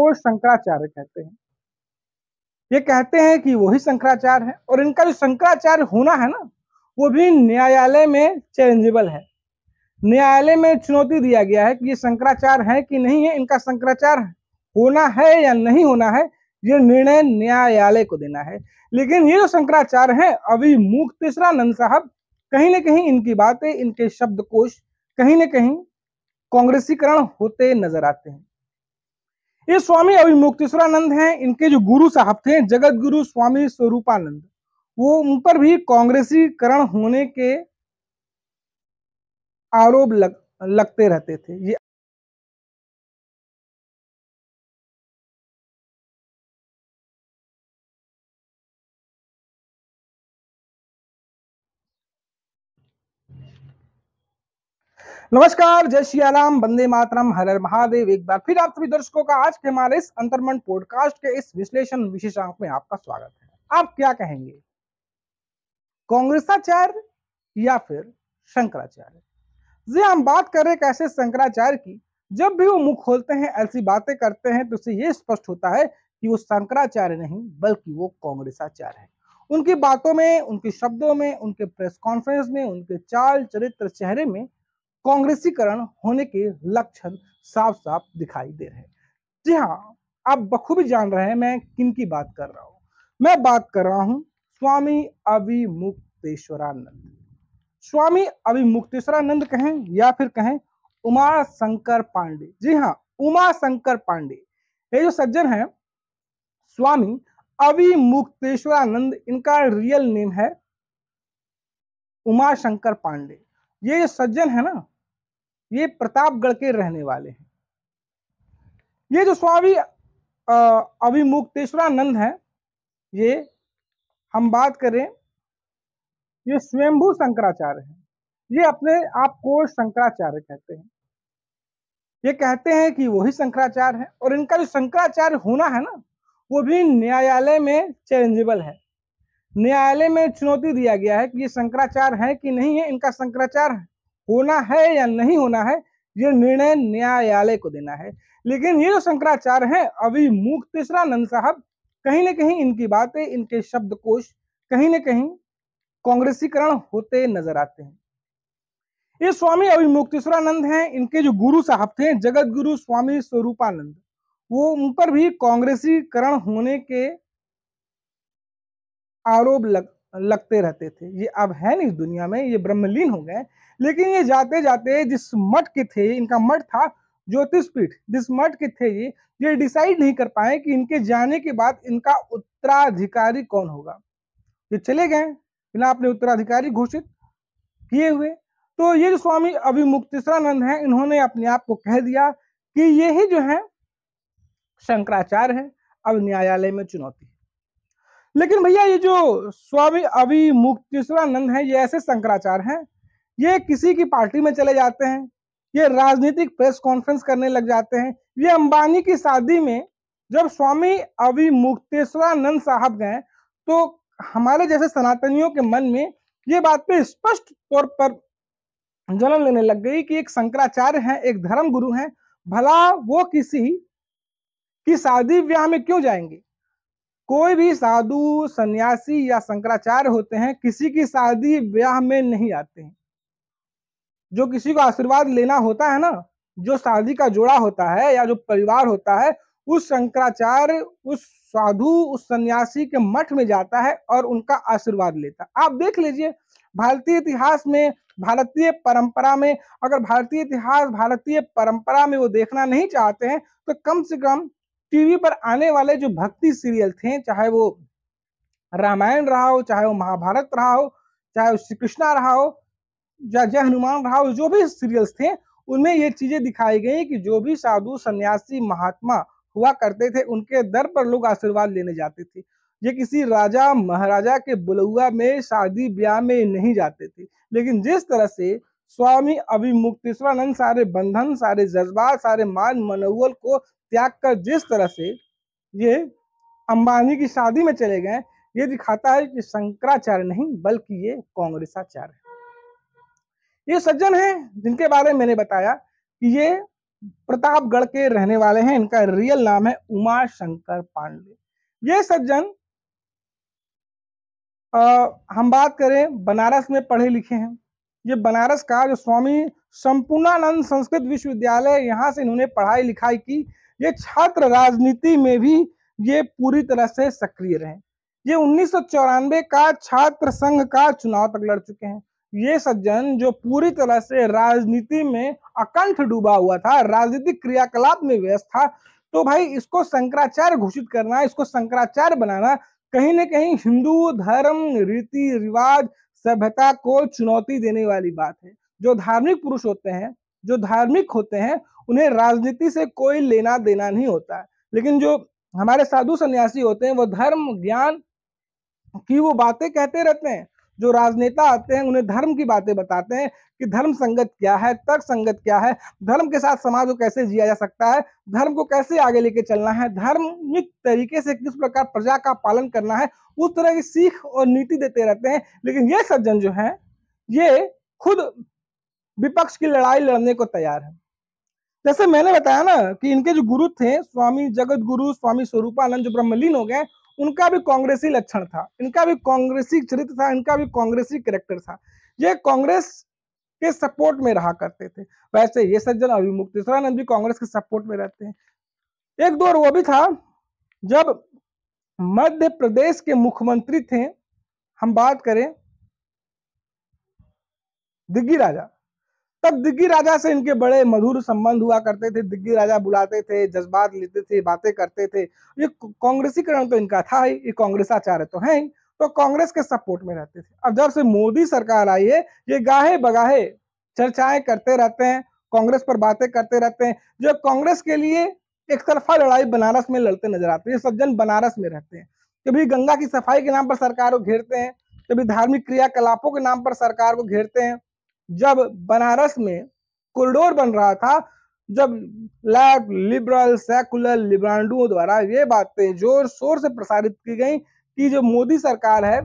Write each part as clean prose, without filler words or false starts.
आपको शंकराचार्य कहते हैं। ये कहते हैं कि वही शंकराचार्य है, और इनका जो शंकराचार्य होना है ना, वो भी न्यायालय में चैलेंजेबल है। न्यायालय में चुनौती दिया गया है कि ये शंकराचार्य है कि नहीं है, इनका शंकराचार्य होना है या नहीं होना है, ये निर्णय न्यायालय को देना है। लेकिन ये जो शंकराचार्य हैं अविमुक्तेश्वरानंद साहब, कहीं ना कहीं इनकी बातें, इनके शब्दकोश कहीं ना कहीं कांग्रेसीकरण होते नजर आते हैं। ये स्वामी अविमुक्तेश्वरानंद हैं, इनके जो गुरु साहब थे जगत गुरु स्वामी स्वरूपानंद, वो उन पर भी कांग्रेसीकरण होने के आरोप लगते रहते थे। ये नमस्कार, जय सियाराम, वंदे मातरम, हर हर महादेव। एक बार फिर आप सभी दर्शकों का आज के हमारे इस अंतर्मन पॉडकास्ट के इस विश्लेषण विशेषांक में आपका स्वागत है। आप क्या कहेंगे, कांग्रेसाचार्य या फिर शंकराचार्य? जी, हम बात करें एक ऐसे शंकराचार्य की, जब भी वो मुख खोलते हैं, ऐसी बातें करते हैं, तो उससे ये स्पष्ट होता है कि वो शंकराचार्य नहीं बल्कि वो कांग्रेसाचार्य है। उनकी बातों में, उनके शब्दों में, उनके प्रेस कॉन्फ्रेंस में, उनके चाल चरित्र चेहरे में कांग्रेसीकरण होने के लक्षण साफ साफ दिखाई दे रहे हैं। जी हाँ, आप बखूबी जान रहे हैं मैं किन की बात कर रहा हूं। मैं बात कर रहा हूं स्वामी अविमुक्तेश्वरानंद। स्वामी अविमुक्तेश्वरानंद कहें या फिर कहें उमा शंकर पांडे। जी हाँ, उमा शंकर पांडे, ये जो सज्जन है स्वामी अविमुक्तेश्वरानंद, इनका रियल नेम है उमा शंकर पांडे। ये जो सज्जन है ना, ये प्रतापगढ़ के रहने वाले हैं। ये जो स्वामी अविमुक्तेश्वरानंद है, ये हम बात करें, ये स्वयंभू शंकराचार्य है। ये अपने आप को शंकराचार्य कहते हैं। ये कहते हैं कि वही शंकराचार्य है, और इनका जो शंकराचार्य होना है ना, वो भी न्यायालय में चैलेंजेबल है। न्यायालय में चुनौती दिया गया है कि ये शंकराचार्य है कि नहीं है, इनका शंकराचार्य होना है या नहीं होना है, ये निर्णय न्यायालय को देना है। लेकिन ये जो शंकराचार्य हैं अविमुक्तेश्वरानंद साहब, कहीं ना कहीं इनकी बातें, इनके शब्दकोश कहीं ना कहीं कांग्रेसीकरण होते नजर आते हैं। ये स्वामी अविमुक्तेश्वरानंद हैं, इनके जो गुरु साहब थे जगत गुरु स्वामी स्वरूपानंद, वो उन पर भी कांग्रेसीकरण होने के आरोप लगते रहते थे। ये अब है नहीं दुनिया में, ये ब्रह्मलीन हो गए। लेकिन ये जाते जाते जिस मठ के थे, इनका मठ था ज्योतिषपीठ, जिस मठ के थे ये डिसाइड नहीं कर पाए कि इनके जाने के बाद इनका उत्तराधिकारी कौन होगा। ये चले गए बिना अपने उत्तराधिकारी घोषित किए हुए। तो ये जो स्वामी अविमुक्तेश्वरानंद हैं, इन्होंने अपने आप को कह दिया कि ये ही जो है शंकराचार्य है। अब न्यायालय में चुनौती। लेकिन भैया, ये जो स्वामी अविमुक्तेश्वरानंद हैं, ये ऐसे शंकराचार्य हैं, ये किसी की पार्टी में चले जाते हैं, ये राजनीतिक प्रेस कॉन्फ्रेंस करने लग जाते हैं। ये अंबानी की शादी में जब स्वामी अविमुक्तेश्वरानंद साहब गए, तो हमारे जैसे सनातनियों के मन में ये बात पे स्पष्ट तौर पर जन्म लेने लग गई कि एक शंकराचार्य हैं, एक धर्म गुरु हैं, भला वो किसी की शादी ब्याह में क्यों जाएंगे। कोई भी साधु, सन्यासी या शंकराचार्य होते हैं, किसी की शादी ब्याह में नहीं आते हैं। जो किसी को आशीर्वाद लेना होता है ना, जो शादी का जोड़ा होता है या जो परिवार होता है, उस शंकराचार्य, उस साधु, उस सन्यासी के मठ में जाता है और उनका आशीर्वाद लेता है। आप देख लीजिए, भारतीय इतिहास में, भारतीय परंपरा में, अगर भारतीय इतिहास, भारतीय परंपरा में वो देखना नहीं चाहते हैं, तो कम से कम टीवी पर आने वाले जो भक्ति सीरियल थे, चाहे वो रामायण रहा हो, चाहे वो महाभारत रहा हो, चाहे वो श्री कृष्णा रहा हो, जय हनुमान रहा हो, जो भी सीरियल्स थे, उनमें ये चीजें दिखाई गई कि जो भी साधु, सन्यासी, महात्मा हुआ करते थे, उनके दर पर लोग आशीर्वाद लेने जाते थे। ये किसी राजा महाराजा के बुलौआ में, शादी ब्याह में नहीं जाते थे। लेकिन जिस तरह से स्वामी अविमुक्तेश्वरानंद सारे बंधन, सारे जज्बात, सारे मान मनोबल को त्याग कर जिस तरह से ये अंबानी की शादी में चले गए, ये दिखाता है कि शंकराचार्य नहीं बल्कि ये कांग्रेसाचार्य है। ये सज्जन हैं जिनके बारे में मैंने बताया कि ये प्रतापगढ़ के रहने वाले हैं। इनका रियल नाम है उमा शंकर पांडे। ये सज्जन हम बात करें बनारस में पढ़े लिखे हैं। ये बनारस का जो स्वामी संपूर्णानंद संस्कृत विश्वविद्यालय, यहाँ से इन्होंने पढ़ाई लिखाई की। ये छात्र राजनीति में भी ये पूरी तरह से सक्रिय रहे। ये 1994 का छात्र संघ का चुनाव तक लड़ चुके हैं। ये सज्जन जो पूरी तरह से राजनीति में अकंठ डूबा हुआ था, राजनीतिक क्रियाकलाप में व्यस्त था, तो भाई इसको शंकराचार्य घोषित करना, इसको शंकराचार्य बनाना कहीं ना कहीं हिंदू धर्म, रीति रिवाज, सभ्यता को चुनौती देने वाली बात है। जो धार्मिक पुरुष होते हैं, जो धार्मिक होते हैं, उन्हें राजनीति से कोई लेना देना नहीं होता है। लेकिन जो हमारे साधु सन्यासी होते हैं, वो धर्म ज्ञान की वो बातें कहते रहते हैं। जो राजनेता आते हैं, उन्हें धर्म की बातें बताते हैं कि धर्म संगत क्या है, तर्क संगत क्या है, धर्म के साथ समाज को कैसे जिया जा सकता है, धर्म को कैसे आगे लेके चलना है, धार्मिक तरीके से किस प्रकार प्रजा का पालन करना है, उस तरह की सीख और नीति देते रहते हैं। लेकिन ये सज्जन जो है, ये खुद विपक्ष की लड़ाई लड़ने को तैयार है। जैसे मैंने बताया ना कि इनके जो गुरु थे स्वामी जगत गुरु स्वामी स्वरूपानंद, जो ब्रह्मलीन हो गए, उनका भी कांग्रेसी लक्षण था, इनका भी कांग्रेसी चरित्र था, इनका भी कांग्रेसी कैरेक्टर था। ये कांग्रेस के सपोर्ट में रहा करते थे। वैसे ये सज्जन अभिमुक्तेश्वरानंद भी कांग्रेस के सपोर्ट में रहते हैं। एक दौर वो भी था जब मध्य प्रदेश के मुख्यमंत्री थे, हम बात करें दिग्गी राजा, तब दिग्गी राजा से इनके बड़े मधुर संबंध हुआ करते थे। दिग्गी राजा बुलाते थे, जज्बात लेते थे, बातें करते थे। ये कांग्रेसीकरण तो इनका था ही, ये कांग्रेसाचार्य तो है ही, तो कांग्रेस के सपोर्ट में रहते थे। अब जब से मोदी सरकार आई है, ये गाहे बगाहे चर्चाएं करते रहते हैं, कांग्रेस पर बातें करते रहते हैं। जो कांग्रेस के लिए एक तरफा लड़ाई बनारस में लड़ते नजर आते हैं। सज्जन बनारस में रहते हैं, कभी गंगा की सफाई के नाम पर सरकार को घेरते हैं, कभी धार्मिक क्रियाकलापों के नाम पर सरकार को घेरते हैं। जब बनारस में कॉरिडोर बन रहा था, जब लेफ्ट लिबरल सेकुलर लिब्रांडुओं द्वारा ये बातें जोर शोर से प्रसारित की गई कि जो मोदी सरकार है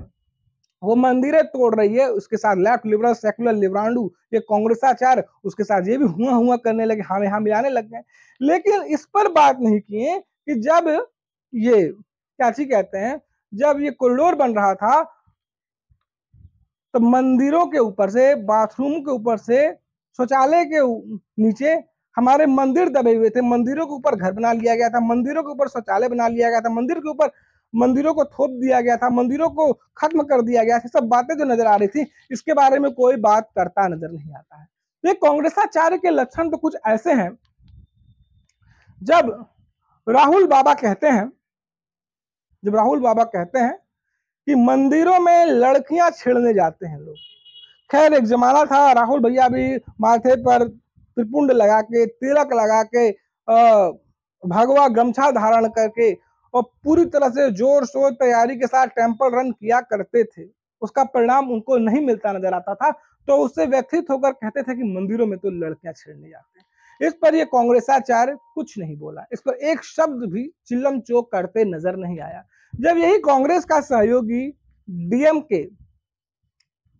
वो मंदिरें तोड़ रही है, उसके साथ लेफ्ट लिबरल सेकुलर लिब्रांडू, ये कांग्रेसाचार्य, उसके साथ ये भी हुआ हुआ करने लगे, हाँ में हाँ मिलाने लग गए। लेकिन इस पर बात नहीं किए कि जब ये क्या चीज कहते हैं, जब ये कॉरिडोर बन रहा था, तो मंदिरों के ऊपर से, बाथरूम के ऊपर से, शौचालय के नीचे हमारे मंदिर दबे हुए थे। मंदिरों के ऊपर घर बना लिया गया था, मंदिरों के ऊपर शौचालय बना लिया गया था, मंदिर के ऊपर मंदिरों को थोप दिया गया था, मंदिरों को खत्म कर दिया गया था। सब बातें जो नजर आ रही थी, इसके बारे में कोई बात करता नजर नहीं आता है। ये कांग्रेसाचार्य के लक्षण तो कुछ ऐसे हैं। जब राहुल बाबा कहते हैं, जब राहुल बाबा कहते हैं कि मंदिरों में लड़कियां छेड़ने जाते हैं लोग। खैर एक जमाना था, राहुल भैया भी माथे पर त्रिपुंड लगा के, तिलक लगा के, भगवा गमछा धारण करके और पूरी तरह से जोर शोर तैयारी के साथ टेंपल रन किया करते थे। उसका परिणाम उनको नहीं मिलता नजर आता था, तो उससे व्यथित होकर कहते थे कि मंदिरों में तो लड़कियां छेड़ने जाते हैं। इस पर ये कांग्रेसाचार्य कुछ नहीं बोला, इस पर एक शब्द भी चिल्लम चोक करते नजर नहीं आया। जब यही कांग्रेस का सहयोगी डीएमके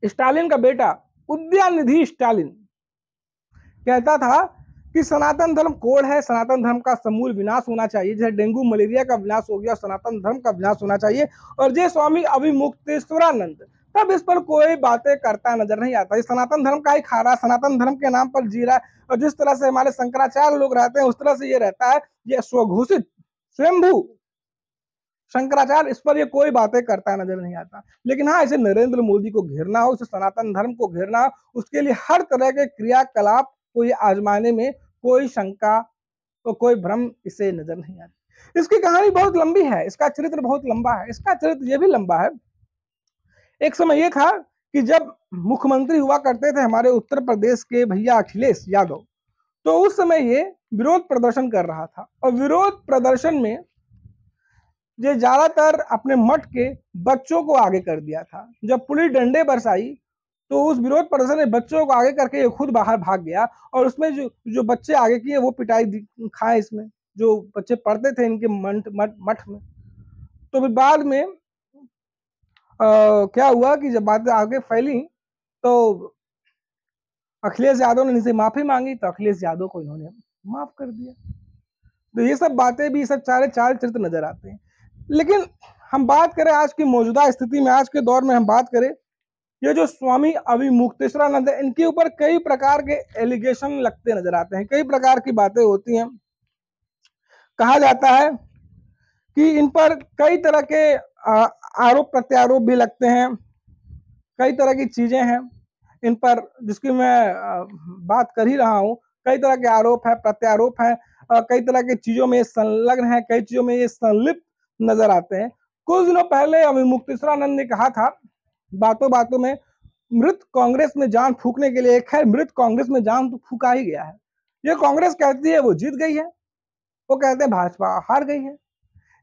स्टालिन का बेटा उदयनिधि स्टालिन कहता था कि सनातन धर्म कोड है, सनातन धर्म का समूल विनाश होना चाहिए, जैसे डेंगू मलेरिया का विनाश हो गया, सनातन धर्म का विनाश होना चाहिए, और जय स्वामी अभिमुक्तेश्वरानंद, तब इस पर कोई बातें करता नजर नहीं आता। सनातन धर्म का ही खा रहा, सनातन धर्म के नाम पर जी रहा है, और जिस तरह से हमारे शंकराचार्य लोग रहते हैं उस तरह से ये रहता है। ये स्वघोषित स्वयंभू शंकराचार्य, इस पर ये कोई बातें करता नजर नहीं आता। लेकिन हाँ, इसे नरेंद्र मोदी को घेरना हो, इसे सनातन धर्म को घेरना हो, उसके लिए हर तरह के क्रियाकलाप को ये आजमाने में कोई शंका तो कोई भ्रम इसे नजर नहीं आता। इसकी कहानी बहुत लंबी है, इसका चरित्र बहुत लंबा है, इसका चरित्र ये भी लंबा है। एक समय ये था कि जब मुख्यमंत्री हुआ करते थे हमारे उत्तर प्रदेश के भैया अखिलेश यादव, तो उस समय ये विरोध प्रदर्शन कर रहा था, और विरोध प्रदर्शन में ये ज्यादातर अपने मठ के बच्चों को आगे कर दिया था। जब पुलिस डंडे बरसाई तो उस विरोध प्रदर्शन में बच्चों को आगे करके ये खुद बाहर भाग गया, और उसमें जो बच्चे आगे किए वो पिटाई खाए। इसमें जो बच्चे पढ़ते थे इनके मठ में। तो बाद में क्या हुआ कि जब बातें आगे फैली तो अखिलेश यादव ने इनसे माफी मांगी, तो अखिलेश यादव को इन्होंने माफ कर दिया। तो ये सब बातें भी, सब सारे चाल चरित्र नजर आते हैं। लेकिन हम बात करें आज की मौजूदा स्थिति में, आज के दौर में हम बात करें, ये जो स्वामी अविमुक्तेश्वरानंद है, इनके ऊपर कई प्रकार के एलिगेशन लगते नजर आते हैं, कई प्रकार की बातें होती हैं। कहा जाता है कि इन पर कई तरह के आरोप प्रत्यारोप भी लगते हैं, कई तरह की चीजें हैं इन पर जिसकी मैं बात कर ही रहा हूं। कई तरह के आरोप है, प्रत्यारोप है, कई तरह की चीजों में संलग्न है, कई चीजों में ये संलिप्त नजर आते हैं। कुछ दिनों पहले अविमुक्तेश्वरानंद ने कहा था बातों बातों में, मृत कांग्रेस में जान फूकने के लिए, खैर मृत कांग्रेस में जान तो फूका ही गया है। ये कांग्रेस कहती है वो जीत गई है, वो कहते हैं भाजपा हार गई है।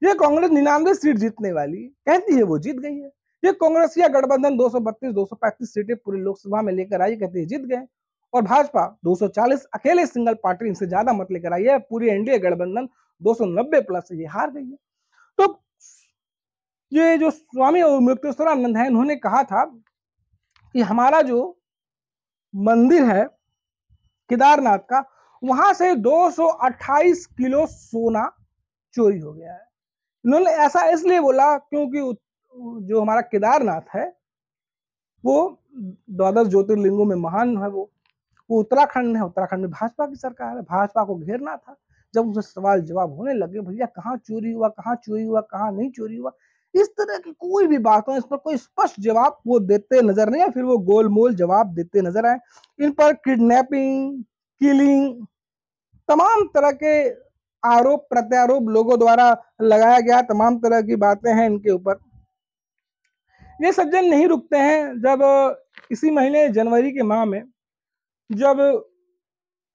ये कांग्रेस 99 सीट जीतने वाली कहती है वो जीत गई है। ये कांग्रेस या गठबंधन 232 235 सीटें पूरी लोकसभा में लेकर आई, कहती है जीत गए। और भाजपा 240 अकेले सिंगल पार्टी इनसे ज्यादा मत लेकर आई है, पूरी एनडीए गठबंधन 290 प्लस ये हार गई है। तो ये जो स्वामी अविमुक्तेश्वरानंद है, इन्होंने कहा था कि हमारा जो मंदिर है केदारनाथ का, वहां से 228 किलो सोना चोरी हो गया है। इन्होंने ऐसा इसलिए बोला क्योंकि जो हमारा केदारनाथ है वो द्वादश ज्योतिर्लिंगों में महान है। वो उत्तराखंड है, उत्तराखंड में भाजपा की सरकार है, भाजपा को घेरना था। जब उनसे सवाल जवाब होने लगे, भैया कहाँ चोरी हुआ, कहाँ चोरी हुआ, कहाँ नहीं चोरी हुआ, इस तरह की कोई भी बात हो, इस पर कोई स्पष्ट जवाब वो देते नजर नहीं आए, फिर वो गोलमोल जवाब देते नजर आए। इन पर किडनैपिंग, किलिंग, तमाम तरह के आरोप प्रत्यारोप लोगों द्वारा लगाया गया, तमाम तरह की बातें हैं इनके ऊपर। ये सज्जन नहीं रुकते हैं। जब इसी महीने जनवरी के माह में जब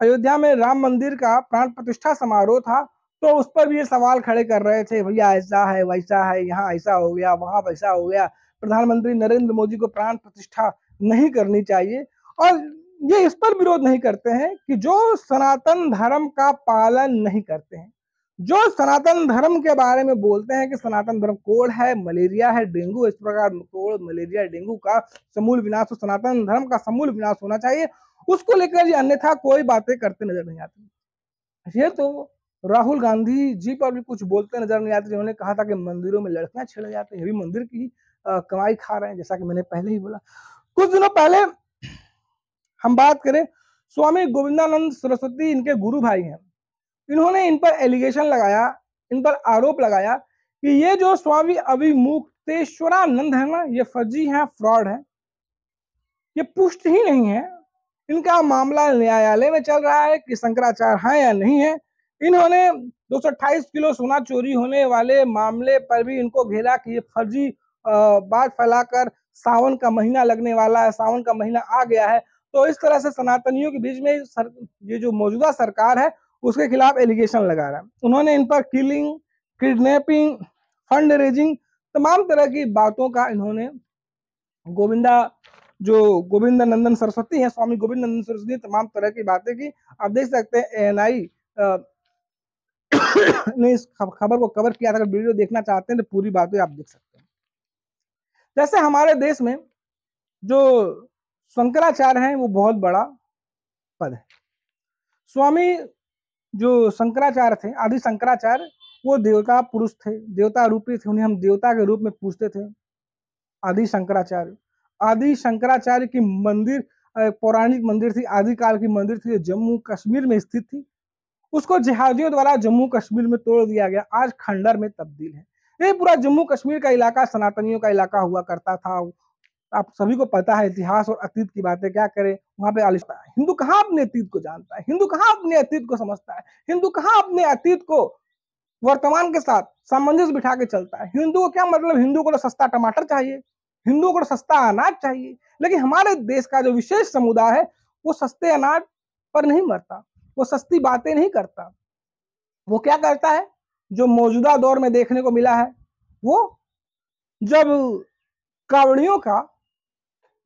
अयोध्या में राम मंदिर का प्राण प्रतिष्ठा समारोह था, तो उस पर भी ये सवाल खड़े कर रहे थे, भैया ऐसा है वैसा है, यहाँ ऐसा हो गया, वहां वैसा हो गया, प्रधानमंत्री नरेंद्र मोदी को प्राण प्रतिष्ठा नहीं करनी चाहिए। और ये इस पर विरोध नहीं करते हैं कि जो सनातन धर्म का पालन नहीं करते हैं, जो सनातन धर्म के बारे में बोलते हैं कि सनातन धर्म कोढ़ है, मलेरिया है, डेंगू, इस प्रकार कोढ़, मलेरिया, डेंगू का समूल विनाश, सनातन धर्म का समूल विनाश होना चाहिए, उसको लेकर ये अन्यथा कोई बातें करते नजर नहीं आती। ये तो राहुल गांधी जी पर भी कुछ बोलते नजर नहीं आते, जिन्होंने कहा था कि मंदिरों में लड़कियां छेड़े जाते हैं, ये भी मंदिर की कमाई खा रहे हैं, जैसा कि मैंने पहले ही बोला। कुछ दिनों पहले हम बात करें, स्वामी गोविंदानंद सरस्वती इनके गुरु भाई हैं, इन्होंने इन पर एलिगेशन लगाया, इन पर आरोप लगाया कि ये जो स्वामी अविमुक्तेश्वरानंद है ना, ये फर्जी है, फ्रॉड है, ये पुष्ट ही नहीं है। इनका मामला न्यायालय में चल रहा है कि शंकराचार्य है या नहीं है। इन्होंने 228 किलो सोना चोरी होने वाले मामले पर भी इनको घेरा कि ये फर्जी बात फैलाकर, सावन का महीना लगने वाला है, सावन का महीना आ गया है, तो इस तरह से सनातनियों के बीच में ये जो मौजूदा सरकार है उसके खिलाफ एलिगेशन लगा रहा है। उन्होंने इन पर किलिंग, किडनैपिंग, फंड रेजिंग, तमाम तरह की बातों का इन्होंने जो गोविंदानंद सरस्वती हैं, स्वामी गोविंदानंद सरस्वती, तमाम तरह की बातें की। आप देख सकते हैं एएनआई ने इस खबर को कवर किया था। अगर वीडियो देखना चाहते हैं तो पूरी बातें आप देख सकते हैं। जैसे हमारे देश में जो शंकराचार्य हैं वो बहुत बड़ा पद है। स्वामी जो शंकराचार्य थे, आदि शंकराचार्य, वो देवता पुरुष थे, देवता रूपी थे, उन्हें हम देवता के रूप में पूजते थे। आदि शंकराचार्य की मंदिर पौराणिक मंदिर थी, आदिकाल की मंदिर थी, जम्मू कश्मीर में स्थित थी। उसको जिहादियों द्वारा जम्मू कश्मीर में तोड़ दिया गया, आज खंडर में तब्दील है। ये पूरा जम्मू कश्मीर का इलाका सनातनियों का इलाका हुआ करता था। आप सभी को पता है, इतिहास और अतीत की बातें क्या करें, वहां पे हिंदू कहाँ अपने अतीत को जानता है, हिंदू कहाँ अपने अतीत को समझता है, हिंदू कहाँ अपने अतीत को वर्तमान के साथ सामंजस्य बिठा के चलता है। हिंदू को क्या मतलब, हिंदू को तो सस्ता टमाटर चाहिए, हिंदुओं को सस्ता अनाज चाहिए। लेकिन हमारे देश का जो विशेष समुदाय है वो सस्ते अनाज पर नहीं मरता, वो सस्ती बातें नहीं करता। वो क्या करता है, जो मौजूदा दौर में देखने को मिला है, वो जब कावड़ियों का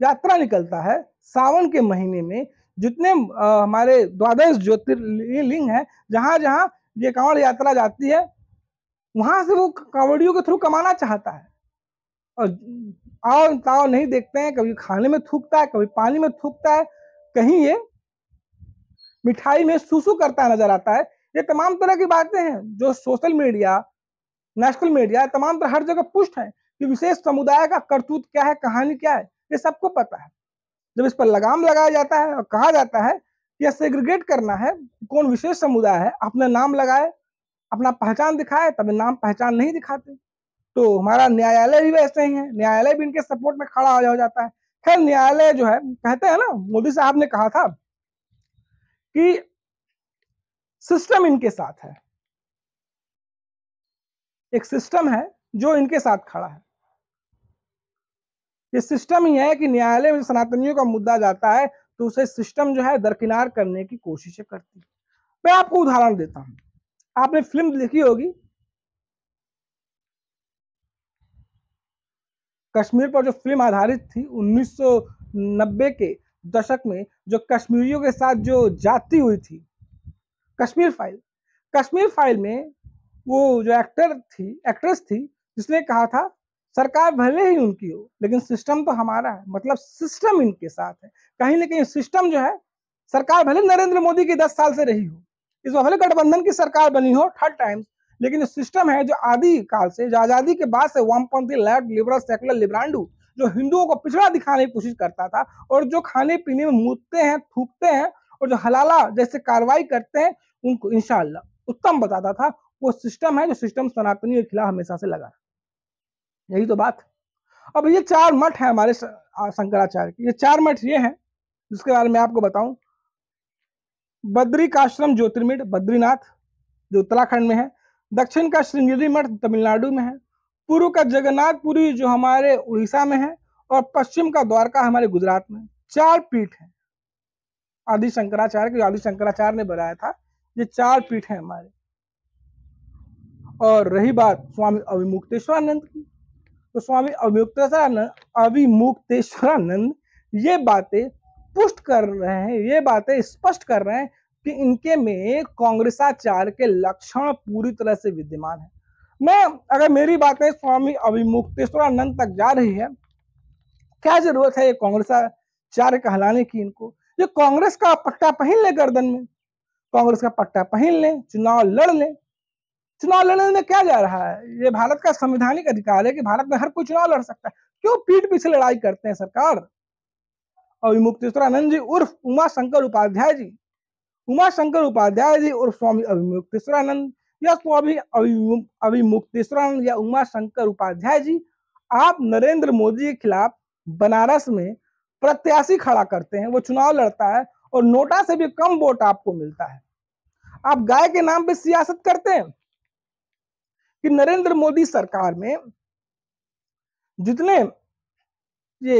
यात्रा निकलता है सावन के महीने में, जितने हमारे द्वादश ज्योतिर्लिंग है, जहां जहां ये कांवड़ यात्रा जाती है, वहां से वो कावड़ियों के थ्रू कमाना चाहता है। और आओ ताओ नहीं देखते हैं, कभी खाने में थूकता है, कभी पानी में थूकता है, कहीं ये मिठाई में सूसू करता नजर आता है। ये तमाम तरह की बातें हैं जो सोशल मीडिया, नेशनल मीडिया, तमाम तरह हर जगह पुष्ट है कि विशेष समुदाय का करतूत क्या है, कहानी क्या है, ये सबको पता है। जब इस पर लगाम लगाया जाता है और कहा जाता है कि यह सेग्रीगेट करना है, कौन विशेष समुदाय है, अपना नाम लगाए, अपना पहचान दिखाए, तब नाम पहचान नहीं दिखाते। तो हमारा न्यायालय भी वैसे ही है, न्यायालय भी इनके सपोर्ट में खड़ा हो जाता है। खैर न्यायालय जो है, कहते हैं ना, मोदी साहब ने कहा था कि सिस्टम इनके साथ है, एक सिस्टम है जो इनके साथ खड़ा है। ये सिस्टम ही है कि न्यायालय में सनातनियों का मुद्दा जाता है तो उसे सिस्टम जो है दरकिनार करने की कोशिशें करती है। मैं आपको उदाहरण देता हूं, आपने फिल्म देखी होगी, कश्मीर पर जो फिल्म आधारित थी 1990 के दशक में, जो कश्मीरियों के साथ जो जाति हुई थी, कश्मीर फाइल। कश्मीर फाइल में वो जो एक्ट्रेस थी, जिसने कहा था सरकार भले ही उनकी हो लेकिन सिस्टम तो हमारा है, मतलब सिस्टम इनके साथ है। कहीं ना कहीं सिस्टम जो है, सरकार भले नरेंद्र मोदी की 10 साल से रही हो, इस बार भले गठबंधन की सरकार बनी हो थर्ड टाइम, लेकिन जो सिस्टम है जो आदि काल से, जो आजादी के बाद से वामपंथी, लेफ्ट, लिबरल, सेकुलर, लिब्रांडू, जो हिंदुओं को पिछड़ा दिखाने की कोशिश करता था और जो खाने पीने में मूतते हैं, थूकते हैं और जो हलाला जैसे कार्रवाई करते हैं, उनको इंशाअल्लाह उत्तम बताता था, वो सिस्टम है जो सिस्टम सनातनी के खिलाफ हमेशा से लगा। यही तो बात। अब ये 4 मठ है हमारे शंकराचार्य के। ये 4 मठ ये हैं जिसके बारे में आपको बताऊं। बद्रिकाश्रम ज्योतिर्मठ बद्रीनाथ जो उत्तराखंड में है, दक्षिण का श्रृंगेरी मठ तमिलनाडु में है, पूर्व का जगन्नाथपुरी जो हमारे उड़ीसा में है, और पश्चिम का द्वारका हमारे गुजरात में। 4 पीठ है आदि शंकराचार्य के, आदि शंकराचार्य ने बनाया था। ये 4 पीठ है हमारे। और रही बात स्वामी अविमुक्तेश्वरानंद की, तो स्वामी अविमुक्तेश्वरानंद ये बातें पुष्ट कर रहे हैं, ये बातें स्पष्ट कर रहे हैं कि इनके में कांग्रेसाचार के लक्षण पूरी तरह से विद्यमान है। मैं अगर मेरी बातें स्वामी अविमुक्तेश्वरानंद तक जा रही है, क्या जरूरत है ये कांग्रेसाचार्य कहलाने की इनको? ये कांग्रेस का पट्टा पहन ले गर्दन में, कांग्रेस का पट्टा पहन ले, चुनाव लड़ ले। चुनाव लड़ने में क्या जा रहा है? ये भारत का संवैधानिक अधिकार है कि भारत में हर कोई चुनाव लड़ सकता है। क्यों पीठ पीछे लड़ाई करते हैं सरकार? अविमुक्तेश्वरानंद जी उर्फ उमा शंकर उपाध्याय जी, उमा शंकर उपाध्याय जी उर्फ स्वामी अविमुक्तेश्वरानंद या स्वामी अविमुक्तेश्वरानंद या उमा शंकर उपाध्याय जी, आप नरेंद्र मोदी के खिलाफ बनारस में प्रत्याशी खड़ा करते हैं, वो चुनाव लड़ता है और नोटा से भी कम वोट आपको मिलता है। आप गाय के नाम पे सियासत करते हैं कि नरेंद्र मोदी सरकार में जितने ये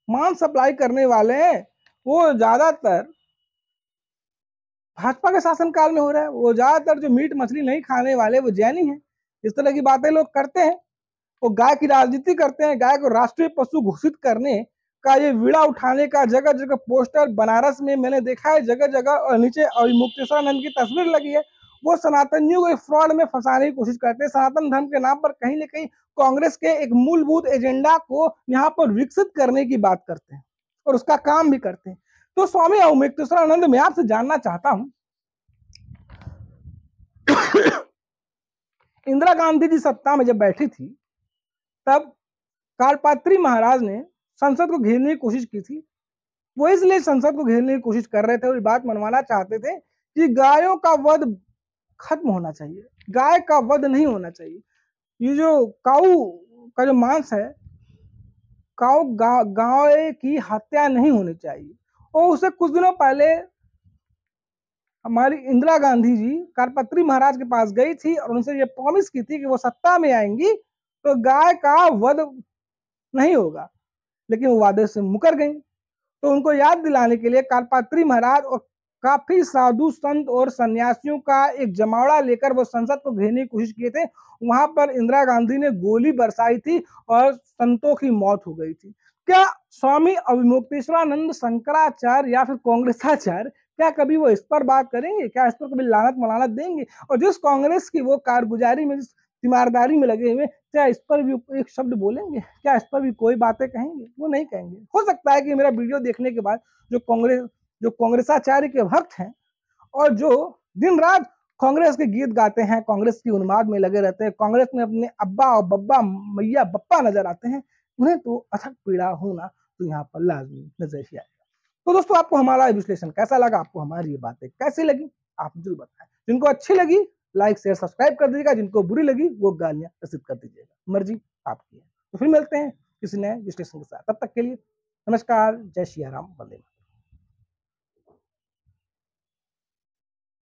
मांस सप्लाई करने वाले हैं वो ज्यादातर भाजपा के शासनकाल में हो रहा है। वो ज्यादातर जो मीट मछली नहीं खाने वाले वो जैनी हैं। इस तरह की बातें लोग करते हैं, वो गाय की राजनीति करते हैं, गाय को राष्ट्रीय पशु घोषित करने का ये विड़ा उठाने का जगह जगह पोस्टर बनारस में मैंने देखा है, जगह जगह, और नीचे अविमुक्तेश्वरानंद की तस्वीर लगी है। वो सनातनियों को फ्रॉड में फंसाने की कोशिश करते हैं। सनातन धर्म के नाम पर कहीं ना कहीं कांग्रेस के एक मूलभूत एजेंडा को यहाँ पर विकसित करने की बात करते हैं और उसका काम भी करते हैं। तो स्वामी अविमुक्तेश्वरानंद, मैं आपसे जानना चाहता हूं, इंदिरा गांधी जी सत्ता में जब बैठी थी तब कालपात्री महाराज ने संसद को घेरने की कोशिश की थी। वो इसलिए संसद को घेरने की कोशिश कर रहे थे और बात मनवाना चाहते थे कि गायों का वध खत्म होना चाहिए, गाय का वध नहीं होना चाहिए। ये जो काऊ का जो मांस है, काऊ गाय की हत्या नहीं होनी चाहिए। और उससे कुछ दिनों पहले हमारी इंदिरा गांधी जी कालपात्री महाराज के पास गई थी और उनसे ये प्रॉमिस की थी कि वो सत्ता में आएंगी तो गाय का वध नहीं होगा, लेकिन वो वादे से मुकर गई। तो उनको याद दिलाने के लिए कालपात्री महाराज और काफी साधु संत और सन्यासियों का एक जमावड़ा लेकर वो संसद को घेरने की कोशिश किए थे। वहां पर इंदिरा गांधी ने गोली बरसाई थी और संतों की मौत हो गई थी। क्या स्वामी अविमुक्तेश्वरानंद शंकराचार्य या फिर कांग्रेसाचार्य, क्या कभी वो इस पर बात करेंगे? क्या इस पर कभी लानत मलानत देंगे? और जिस कांग्रेस की वो कारगुजारी में, जिस तीमारदारी में लगे हुए, क्या इस पर भी एक शब्द बोलेंगे? क्या इस पर भी कोई बातें कहेंगे? वो नहीं कहेंगे। हो सकता है कि मेरा वीडियो देखने के बाद जो कांग्रेस जो कांग्रेसाचार्य के भक्त हैं और जो दिन रात कांग्रेस के गीत गाते हैं, कांग्रेस की उन्माद में लगे रहते हैं, कांग्रेस में अपने अब्बा और बब्बा मैया बप्पा नजर आते हैं, उन्हें तो अथक पीड़ा होना तो यहाँ पर लाजमी नजर ही आएगा। तो दोस्तों, आपको हमारा विश्लेषण कैसा लगा, आपको हमारी ये बातें कैसी लगी, आप जरूर बताएं। जिनको अच्छी लगी लाइक शेयर सब्सक्राइब कर दीजिएगा, जिनको बुरी लगी वो गालियां रसीद कर दीजिएगा, मर्जी आपकी है। तो फिर मिलते हैं किसी नए विश्लेषण के साथ, तब तक के लिए नमस्कार, जय श्री राम, वंदे मातरम।